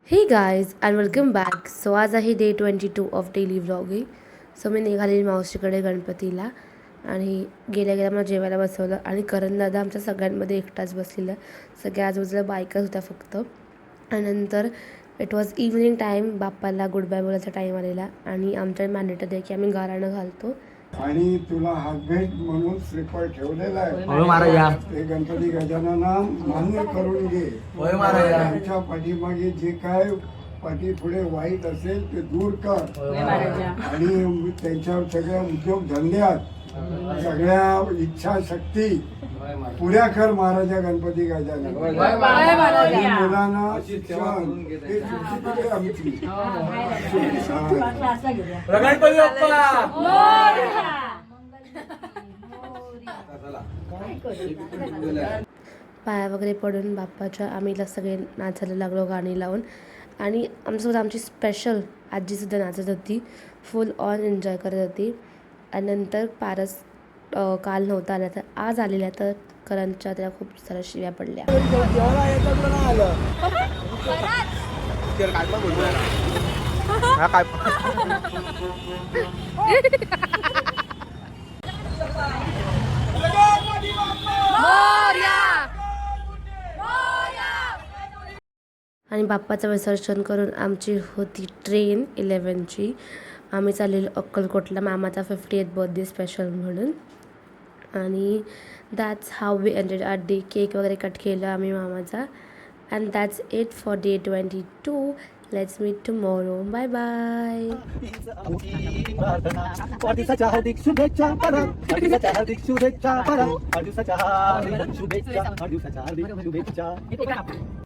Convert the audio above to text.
हे guys and welcome back. So आज आहे day 22 of daily vlogging. So मी निघालेली मावशीकडे गणपतीला आणि गेल्या गेल्या मला जेवायला बसवलं आणि करण दादा आमच्या सगळ्यांमध्ये एकटाच बसलेला. सगळ्या आजूबाजूला बायकाच होत्या फक्त. आणि नंतर इट वॉज इव्हनिंग टाईम. बाप्पाला गुड बाय बोलायचा टाईम आलेला आणि आमच्या मॅन्डेटरी आहे की आम्ही गाराणं घालतो. आणि तुला हातभेट म्हणून श्रीफळ ठेवलेला आहे. ते गणपती गजानना मान्य करून घे. आमच्या पाठीमागे जे काय पाठी पुढे वाईट असेल ते दूर कर आणि त्यांच्यावर सगळ्या उद्योग धंद्यात सगळ्या इच्छाशक्ती पुऱ्या कर महाराजा गणपती गजानन. आणि मुलांना शिक्षण हे तुमची आमची पाया वगैरे पडून बाप्पाच्या आम्ही सगळे नाचायला लागलो गाणी लावून. आणि आमच्यासोबत आमची स्पेशल आजीसुद्धा नाचत होती. फुल ऑन एन्जॉय करत होती. आणि नंतर पारस काल नव्हता आला तर आज आलेल्या तर करणच्या त्याला खूप साऱ्या शिव्या पडल्या. आणि बाप्पाचं विसर्जन करून आमची होती ट्रेन 11ची. आम्ही चाललेलो अक्कलकोटला मामाचा 50th बर्थडे स्पेशल म्हणून. आणि that's how we ended our day. Cake वगैरे कट केला आम्ही मामाचा. And that's it for day 22. Let's meet tomorrow. Bye bye. वाढदिवसाच्या हार्दिक शुभेच्छा परत. वाढदिवसाच्या हार्दिक शुभेच्छा परत. वाढदिवसाच्या हार्दिक शुभेच्छा. वाढदिवसाच्या हार्दिक शुभेच्छा.